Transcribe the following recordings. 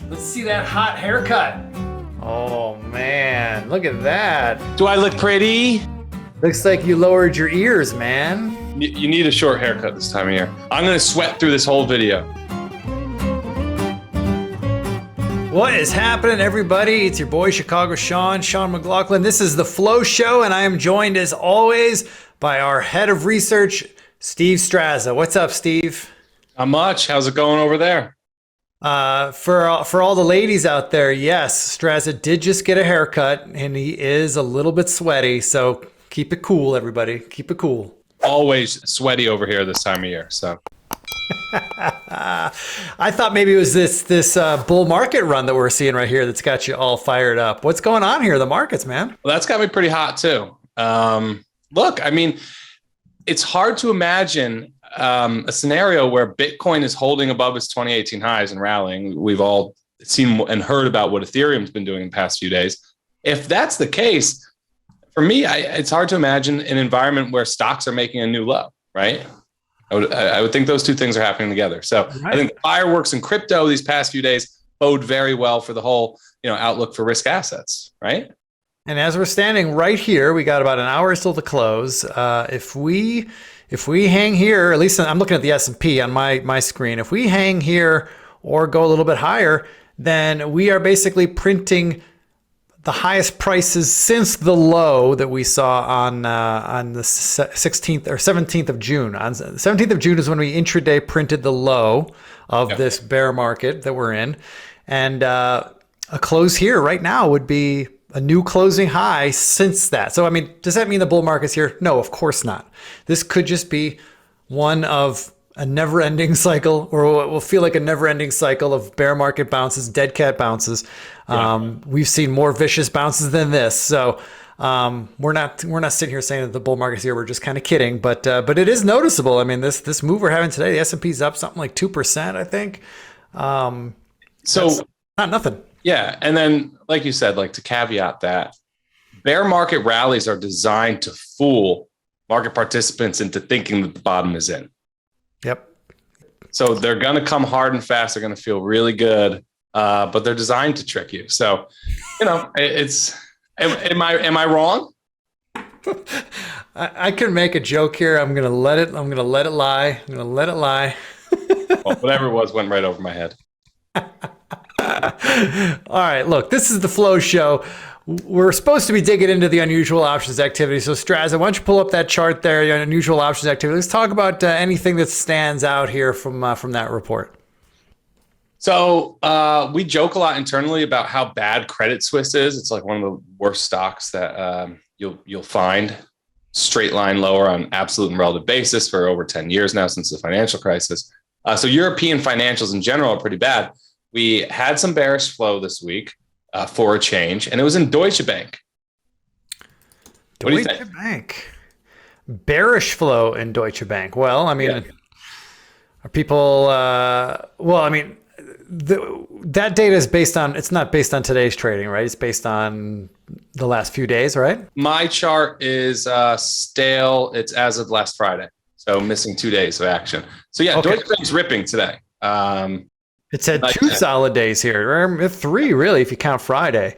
Let's see that hot haircut. Oh man, look at that. Do I look pretty? Looks like you lowered your ears, man. You need a short haircut this time of year. I'm gonna sweat through this whole video. What is happening, everybody? It's your boy Chicago Sean McLaughlin. This is the Flow Show, and I am joined as always by our head of research, Steve Strazza. What's up, Steve? Not much. How's it going over there? For all the ladies out there, yes, Strazza did just get a haircut, and he is a little bit sweaty. So keep it cool, everybody. Keep it cool. Always sweaty over here this time of year. So I thought maybe it was this bull market run that we're seeing right here that's got you all fired up. What's going on here? The markets, man. well, that's got me pretty hot too. Look, I mean, it's hard to imagine a scenario where Bitcoin is holding above its 2018 highs and rallying. We've all seen and heard about what Ethereum's been doing in the past few days. If that's the case, for me, it's hard to imagine an environment where stocks are making a new low, right? I would think those two things are happening together. So right. I think the fireworks in crypto these past few days bode very well for the whole, outlook for risk assets, right? And as we're standing right here, we got about an hour still to close. If we hang here, at least I'm looking at the S&P on my screen. If we hang here or go a little bit higher, then we are basically printing the highest prices since the low that we saw on the 16th or 17th of June. On the 17th of June is when we intraday printed the low of this bear market that we're in. And a close here right now would be a new closing high since that. So, I mean, does that mean the bull market's here? No, of course not. This could just be one of a never-ending cycle, or what will feel like a never-ending cycle of bear market bounces, dead cat bounces. We've seen more vicious bounces than this. So we're not sitting here saying that the bull market's here. We're just kind of kidding. But it is noticeable. I mean, this move we're having today, the S&P's up something like 2%, I think. So not nothing. Yeah. And then, like you said, like to caveat that, bear market rallies are designed to fool market participants into thinking that the bottom is in. Yep. So they're going to come hard and fast. They're going to feel really good, but they're designed to trick you. So, it's, am I wrong? I can make a joke here. I'm going to let it lie. Well, whatever it was went right over my head. All right, look, this is the Flow Show. We're supposed to be digging into the unusual options activity. So Strazza, why don't you pull up that chart there, the unusual options activity. Let's talk about anything that stands out here from that report. So we joke a lot internally about how bad Credit Suisse is. It's like one of the worst stocks that you'll find. Straight line lower on absolute and relative basis for over 10 years now since the financial crisis. So European financials in general are pretty bad. We had some bearish flow this week for a change, and it was in Deutsche Bank. What do you think? Deutsche Bank. Bearish flow in Deutsche Bank. Well, I mean, are people, that data is it's not based on today's trading, right? It's based on the last few days, right? My chart is stale. It's as of last Friday. So missing 2 days of action. So yeah, okay. Deutsche Bank's ripping today. It's had two solid days here, or three really, if you count Friday.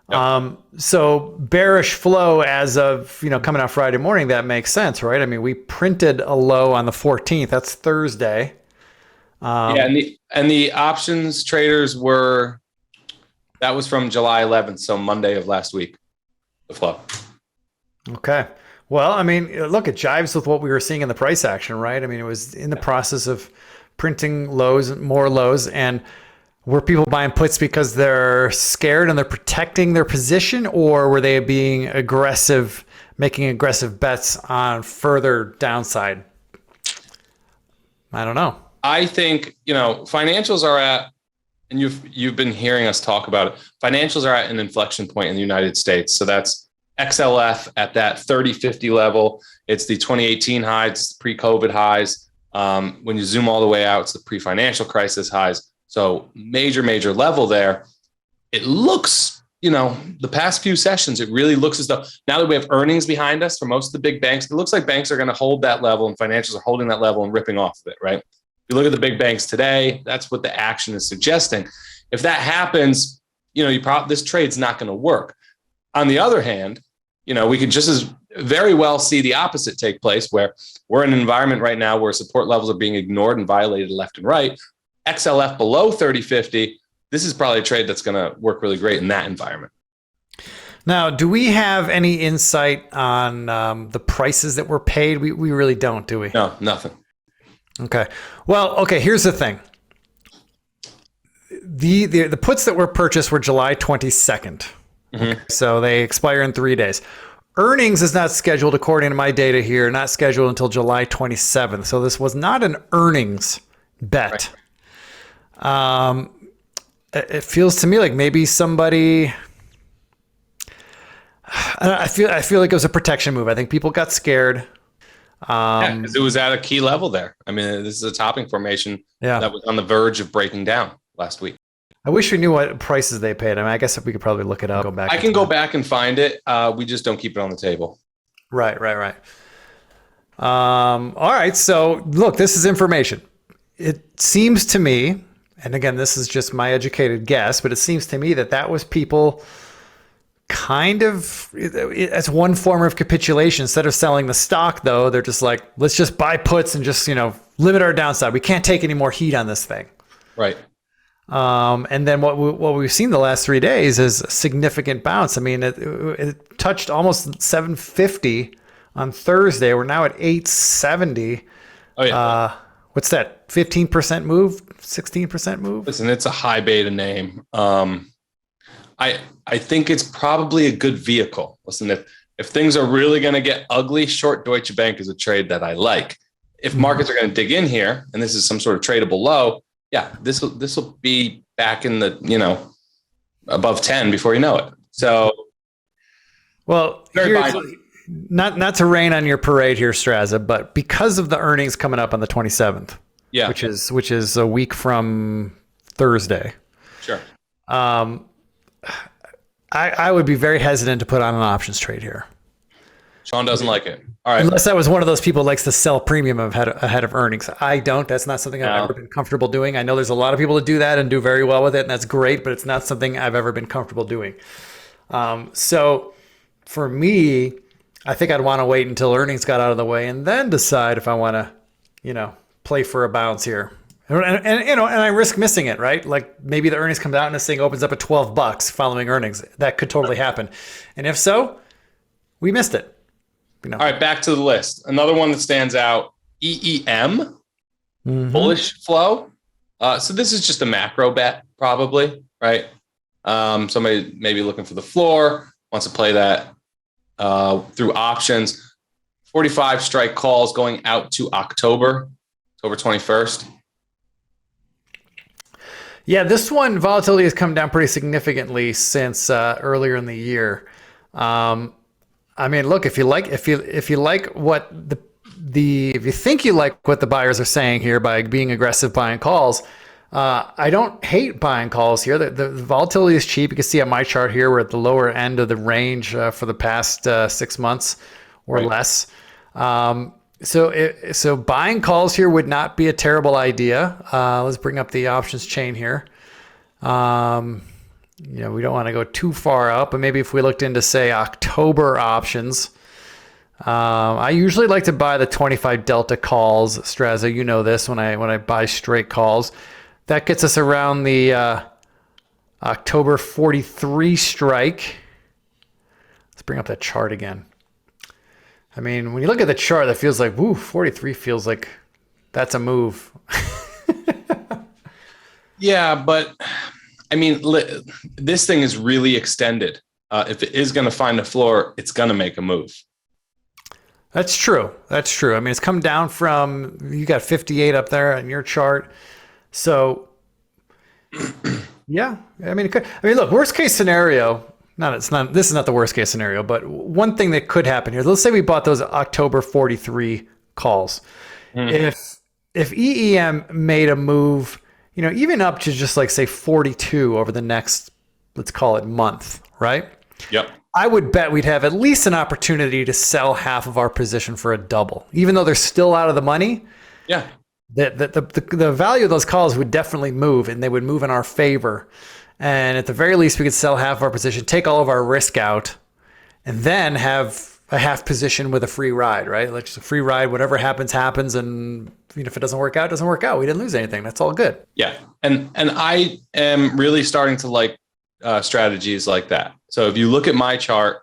Yep. So bearish flow as of, coming out Friday morning, that makes sense, right? I mean, we printed a low on the 14th. That's Thursday. And the options traders that was from July 11th, so Monday of last week, the flow. Okay. Well, I mean, look, it jives with what we were seeing in the price action, right? I mean, it was in the process of printing more lows, and were people buying puts because they're scared and they're protecting their position, or were they being aggressive, making aggressive bets on further downside? I don't know. I think, financials are at, and you've been hearing us talk about it, financials are at an inflection point in the United States. So that's XLF at that 30-50 level. It's the 2018 highs, pre-COVID highs. When you zoom all the way out, it's the pre-financial crisis highs. So major level there. It looks, the past few sessions, it really looks as though now that we have earnings behind us for most of the big banks, it looks like banks are going to hold that level and financials are holding that level and ripping off of it, right? If you look at the big banks today, that's what the action is suggesting. If that happens, this trade's not going to work. On the other hand, we could just as very well see the opposite take place, where we're in an environment right now where support levels are being ignored and violated left and right. XLF below 30.50. This is probably a trade that's going to work really great in that environment. Now, do we have any insight on the prices that were paid? We really don't, do we? No, nothing. Okay. Well, okay, here's the thing. The puts that were purchased were July 22nd. Mm-hmm. Okay, so they expire in 3 days. Earnings is not scheduled, according to my data here, not scheduled until July 27th. So this was not an earnings bet. Right. It feels to me like maybe somebody... I feel like it was a protection move. I think people got scared. Because it was at a key level there. I mean, this is a topping formation that was on the verge of breaking down last week. I wish we knew what prices they paid. I mean, I guess if we could probably look it up. I can go back and find it. We just don't keep it on the table. Right. All right. So look, this is information. It seems to me, and again, this is just my educated guess, but it seems to me that was people kind of as one form of capitulation. Instead of selling the stock, though, they're just like, let's just buy puts and just, limit our downside. We can't take any more heat on this thing. Right. And then what we've seen the last 3 days is a significant bounce. I mean, it touched almost 750 on Thursday. We're now at 870. Oh yeah. What's that? 15% move? 16% move? Listen, it's a high beta name. I think it's probably a good vehicle. Listen, if things are really going to get ugly, short Deutsche Bank is a trade that I like. If markets are going to dig in here, and this is some sort of tradable low, yeah, this will be back in the above 10 before you know it. So, well, not to rain on your parade here, Strazza, but because of the earnings coming up on the 27th, which is a week from Thursday. Sure. I would be very hesitant to put on an options trade here. Sean doesn't like it. All right. Unless I was one of those people who likes to sell premium ahead of earnings. I don't. That's not something I've ever been comfortable doing. I know there's a lot of people that do that and do very well with it, and that's great, but it's not something I've ever been comfortable doing. So for me, I think I'd want to wait until earnings got out of the way and then decide if I want to, play for a bounce here. And I risk missing it, right? Like maybe the earnings comes out and this thing opens up at $12 following earnings. That could totally happen. And if so, we missed it. All right, back to the list. Another one that stands out, EEM, bullish flow. So this is just a macro bet, probably, right? Somebody maybe looking for the floor, wants to play that through options. 45 strike calls going out to October 21st. Yeah, this one, volatility has come down pretty significantly since earlier in the year. I mean, look, if you like what if you think you like what the buyers are saying here by being aggressive buying calls, I don't hate buying calls here. The volatility is cheap. You can see on my chart here, we're at the lower end of the range for the past 6 months or less. So buying calls here would not be a terrible idea. Let's bring up the options chain here. We don't want to go too far out, but maybe if we looked into, say, October options, I usually like to buy the 25 delta calls. Strazza, you know this, when I buy straight calls. That gets us around the October 43 strike. Let's bring up that chart again. I mean, when you look at the chart, that feels like, 43 feels like that's a move. Yeah, but I mean, this thing is really extended. If it is going to find a floor, it's going to make a move. That's true. I mean, it's come down from, you got 58 up there on your chart. So, yeah, I mean, it could. I mean, look, worst case scenario. This is not the worst case scenario, but one thing that could happen here. Let's say we bought those October 43 calls. If EEM made a move, even up to just like say 42 over the next, let's call it month, right? Yep. I would bet we'd have at least an opportunity to sell half of our position for a double, even though they're still out of the money. Yeah. The value of those calls would definitely move, and they would move in our favor. And at the very least, we could sell half of our position, take all of our risk out, and then have a half position with a free ride, right? Like just a free ride, whatever happens, happens. And if it doesn't work out, it doesn't work out. We didn't lose anything. That's all good. Yeah. And I am really starting to like strategies like that. So if you look at my chart,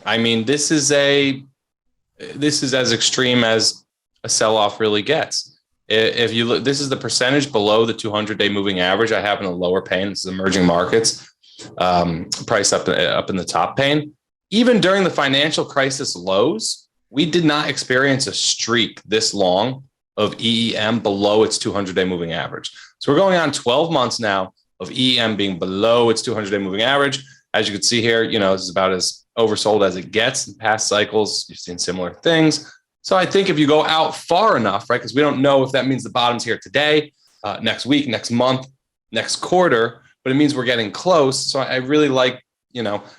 I mean, this is as extreme as a sell-off really gets. If you look, this is the percentage below the 200-day moving average I have in the lower pane. This is emerging markets, price up in the top pane. Even during the financial crisis lows, we did not experience a streak this long of EEM below its 200-day moving average. So we're going on 12 months now of EEM being below its 200-day moving average. As you can see here, this is about as oversold as it gets in past cycles. You've seen similar things. So I think if you go out far enough, right, because we don't know if that means the bottom's here today, next week, next month, next quarter, but it means we're getting close. So I really like,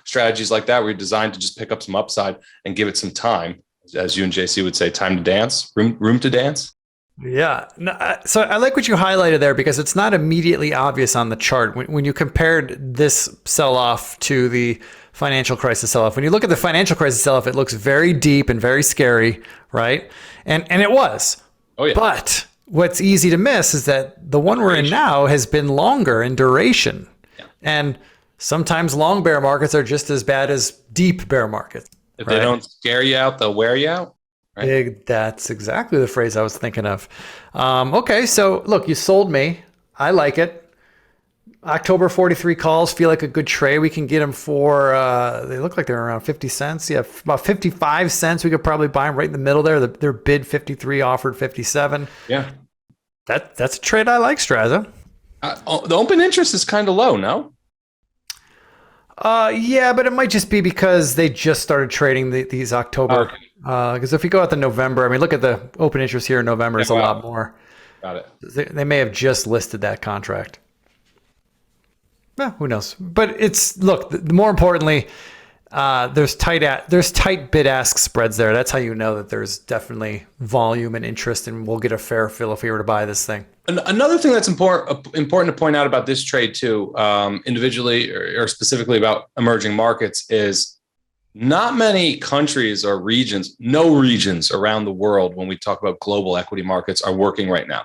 strategies like that where you're designed to just pick up some upside and give it some time. As you and JC would say, time to dance, room to dance. Yeah. No, so I like what you highlighted there because it's not immediately obvious on the chart. When you compared this sell-off to the financial crisis sell-off, when you look at the financial crisis sell-off, it looks very deep and very scary, right? And it was. Oh, yeah. But what's easy to miss is that the one we're in now has been longer in duration. Yeah. And sometimes long bear markets are just as bad as deep bear markets. If they don't scare you out, they'll wear you out. Right? That's exactly the phrase I was thinking of. Okay, so look, you sold me. I like it. October 43 calls feel like a good trade. We can get them for, they look like they're around 50 cents. Yeah, about 55 cents. We could probably buy them right in the middle there. Their bid 53, offered 57. Yeah. That's a trade I like, Strazza. The open interest is kind of low, no? Yeah, but it might just be because they just started trading these October. Because if we go out to November, I mean, look at the open interest here in November. It's a lot more. Got it. They may have just listed that contract. Who knows? But more importantly, there's tight bid-ask spreads there. That's how you know that there's definitely volume and interest, and we'll get a fair feel if we were to buy this thing. Another thing that's important to point out about this trade too, individually or specifically about emerging markets, is not many countries or regions, no regions around the world when we talk about global equity markets are working right now.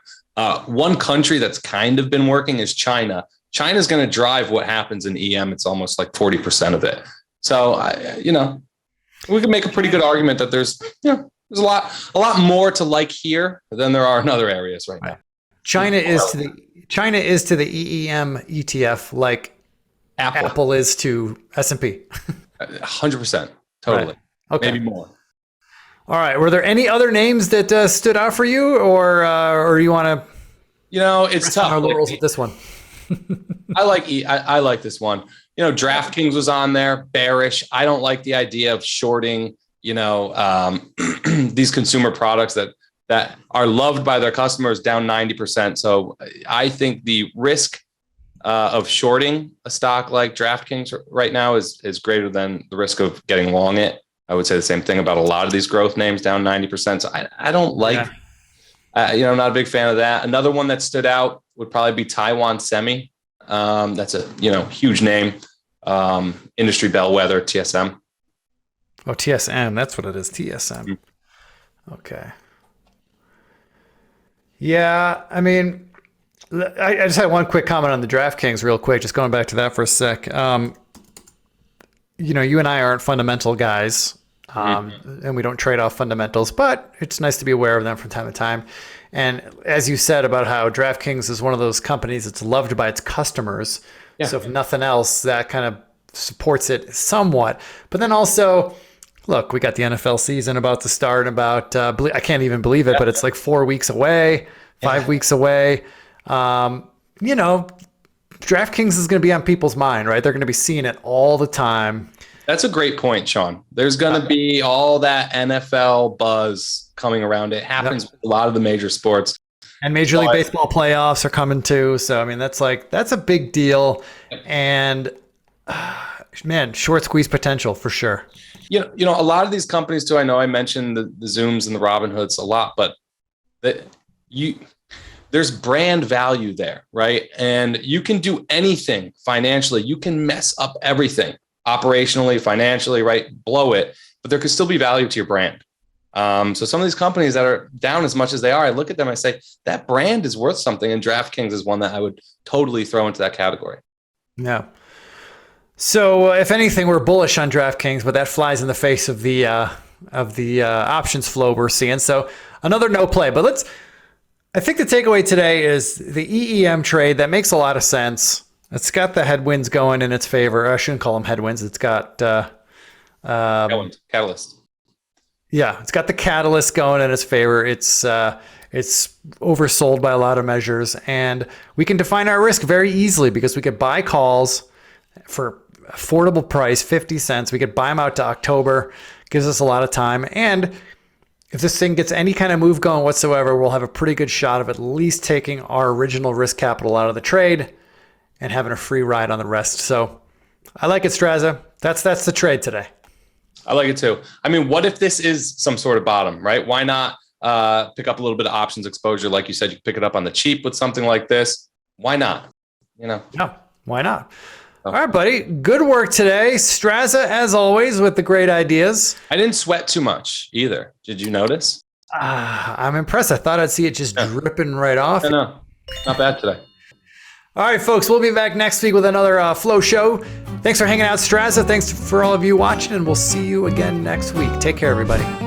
One country that's kind of been working is China. China's going to drive what happens in EM. It's almost like 40% of it. So, we can make a pretty good argument that there's a lot more to like here than there are in other areas right now. China is to the EEM ETF like Apple is to S&P. 100%. Totally. Right. Okay. Maybe more. All right. Were there any other names that stood out for you, or you want to? It's tough. Our laurels with this one. I like this one. DraftKings was on there, bearish. I don't like the idea of shorting, these consumer products that are loved by their customers down 90%. So I think the risk of shorting a stock like DraftKings right now is greater than the risk of getting long it. I would say the same thing about a lot of these growth names down 90%. So I don't like, not a big fan of that. Another one that stood out would probably be Taiwan Semi. That's a huge name, industry bellwether, TSM. Oh, TSM, that's what it is, TSM. Okay. Yeah, I mean, I just had one quick comment on the DraftKings real quick, just going back to that for a sec. You and I aren't fundamental guys, and we don't trade off fundamentals, but it's nice to be aware of them from time to time. And as you said about how DraftKings is one of those companies that's loved by its customers. Yeah. So if nothing else, that kind of supports it somewhat. But then also, look, we got the NFL season about to start in about, I can't even believe it, but it's like 4 weeks away, 5 weeks away. DraftKings is going to be on people's mind, right? They're going to be seeing it all the time. That's a great point, Sean. There's going to be all that NFL buzz coming around. It happens with a lot of the major sports. And Major League Baseball playoffs are coming too. So, I mean, that's a big deal. And man, short squeeze potential for sure. A lot of these companies too, I know I mentioned the Zooms and the Robinhoods a lot, but there's brand value there, right? And you can do anything financially. You can mess up everything operationally, financially, right? Blow it, but there could still be value to your brand. So some of these companies that are down as much as they are, I look at them, I say, that brand is worth something. And DraftKings is one that I would totally throw into that category. Yeah. So if anything, we're bullish on DraftKings, but that flies in the face of the options flow we're seeing. So another no play. But I think the takeaway today is the EEM trade. That makes a lot of sense. It's got the headwinds going in its favor. I shouldn't call them headwinds. It's got Catalyst. Yeah, it's got the catalyst going in its favor. It's oversold by a lot of measures, and we can define our risk very easily because we could buy calls for affordable price, 50 cents. We could buy them out to October. Gives us a lot of time. And if this thing gets any kind of move going whatsoever, we'll have a pretty good shot of at least taking our original risk capital out of the trade and having a free ride on the rest. So I like it, Strazza. That's the trade today. I like it too. I mean, what if this is some sort of bottom, right? Why not pick up a little bit of options exposure? Like you said, you pick it up on the cheap with something like this. Why not? No, why not? All right, buddy. Good work today. Strazza, as always, with the great ideas. I didn't sweat too much either. Did you notice? I'm impressed. I thought I'd see it just dripping right off. No, not bad today. All right, folks, we'll be back next week with another Flow Show. Thanks for hanging out, Strazza. Thanks for all of you watching, and we'll see you again next week. Take care, everybody.